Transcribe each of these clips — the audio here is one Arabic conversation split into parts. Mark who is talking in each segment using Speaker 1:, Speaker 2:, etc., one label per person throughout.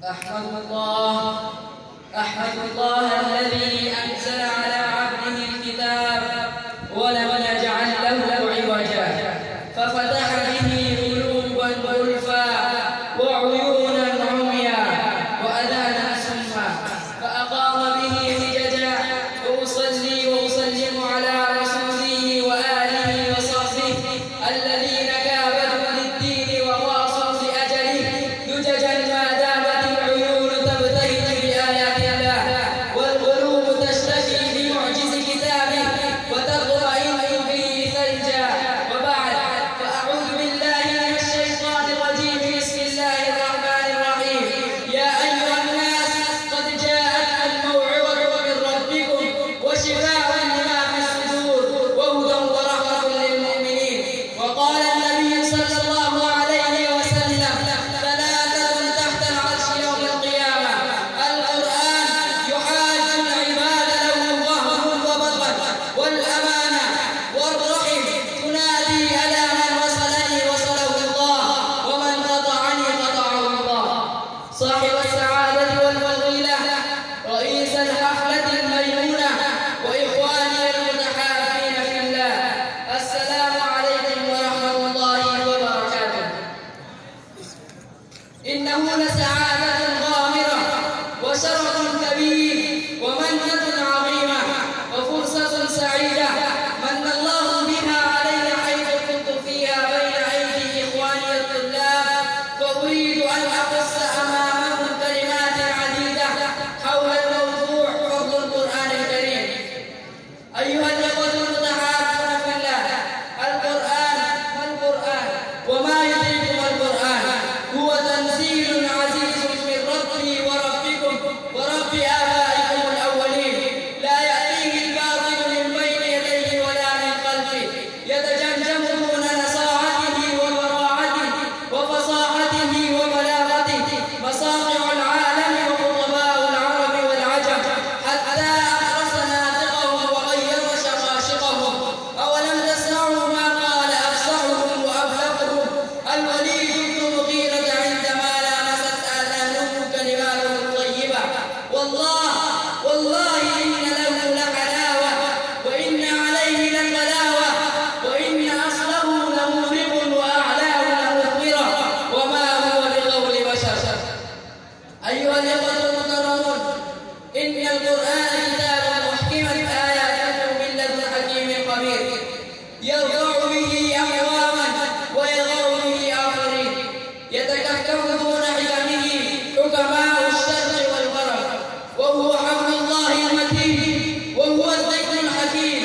Speaker 1: أحمد الله الذي أنزل على عبده الكتاب ولم يجعل له عوجا ففتح به قلوبا غلفا وعيونا عميا وأذانا سما فأقام به حججا وأصلي وأسلم على رسوله وآله وصحبه الذين كابدوا للدين وواصوا لأجله دججا ما دامت العيون تبتهج بآيات الله والقلوب تشتكي بمعجز كتابه وتطمئن به ثلجا وبعد فأعوذ بالله من الشيطان الرجيم بسم الله الرحمن الرحيم يا أيها الناس قد جاءتكم موعظة من ربكم وشفاء لما في الصدور وهدى ورحمة للمؤمنين وقال النبي صلى الله عليه وسلم ثلاثة تحت العرش يوم القيامة القرآن يحاج العباد له ظهر وبطن والأمانة والرحم تنادي ألا من وصلني وصله الله ومن قطعني قطعه الله صاحب السعادة والفضيلة رئيس الحفلة الميمونة وإخواني المتحابين في الله السلام عليكم ورحمة الله وبركاته إنه لسعادة غامرة وشرف كبير ومنة عظيمة وفرصة سعيدة من الله بها علي حيث كنت فيها بين أيدي إخواني الطلاب فأريد أن أقص أمامهم كلمات عديدة حول الموضوع فضل القرآن الكريم أيها الإخوة المتحابون في الله القرآن ما القرآن وما يدركم القرآن هو تنزيل عزيز من ربي وربكم ورب آبائكم الأولين لا يأتيه الباطل من بين يديه ولا من خلفه يتجمجم دون نصاعته وبراعته وفصاحته وبلاغته مصاقع العالم وخطباء العرب والعجم حتى أحرص ناطقهم وغير شقاشقهم أولم تسمعوا ما قال أفصحهم وأبلغهم الوليد بن مغيرة عندما لامست آذانه كلماته الطيبة والله إن له لحلاوة وإن عليه لطلاوة وإن أصله لمفرق وأعلاه لمثمرة وما هو بقول بشر أيها الإخوة المكرمون إن القرآن كتاب محكمت آياته من لدن حكيم خبير يرفع به أقواما ويضع به آخرين يتكفف دون حكمه حكماء الشرق والغرب وهو حبل الله المتين وهو الذكر الحكيم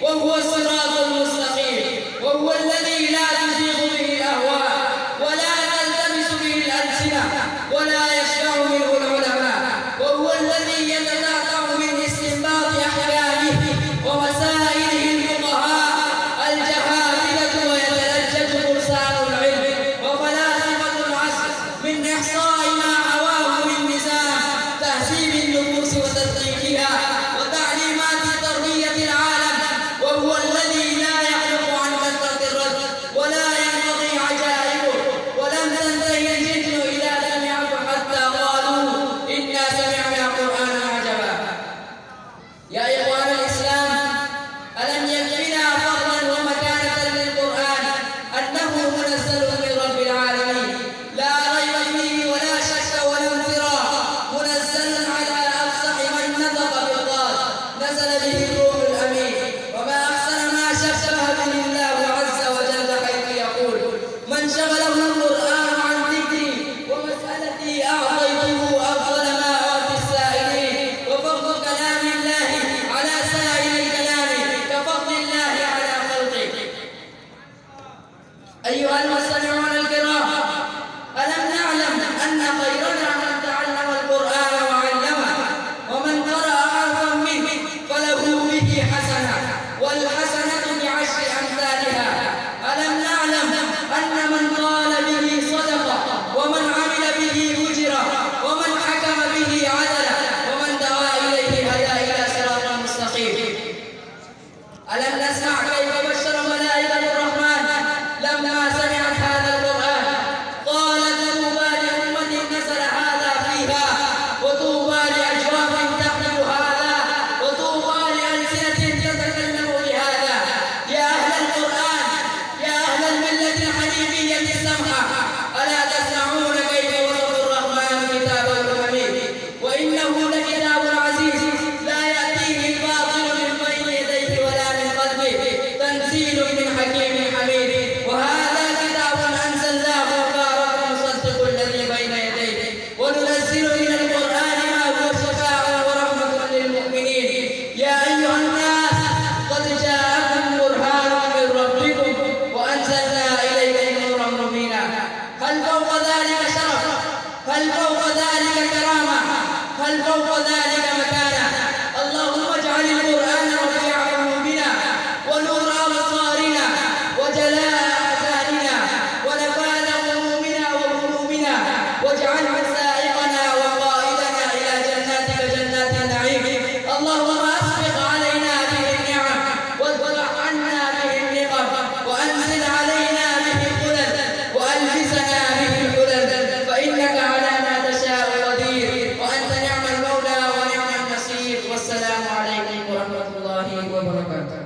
Speaker 1: وهو الصراط المستقيم وهو الذي لا تزيغ به الأهواء ولا تلتبس به الألسنة ولا يشبع منه العلماء وهو الذي يتناقض من استنباط أحكامه ومسائله الفقهاء الجهابذة ويتلجج فرسان العلم وفلاسفة العصر من إحصاء ما حواه من نظام تهذيب النفوس وتدقيقها وتعليمات تربية العالم وهو الذي لا يخلق عن كثرة الرد ولا ينقضي عجائبه ولم تنتهي الجن إذا سمعوا حتى قالوا ذلك كرامة؟ هل فوق ذلك مكانة؟ اللهم اجعل القرآن ربيع قلوبنا ونور أبصارنا وجلاء أحزاننا ونفاذ همومنا وغمومنا، واجعله سائقنا وقائدنا إلى جناتك جنات النعيم. اللهم أسبق علينا به النعم وادفع عنا به النقم، وأنزل علينا به الظلل وألبسنا به الحلل، فإنك على ما تشاء قدير، وأنت نعم المولى ونعم النصير. والسلام عليكم ورحمة الله وبركاته.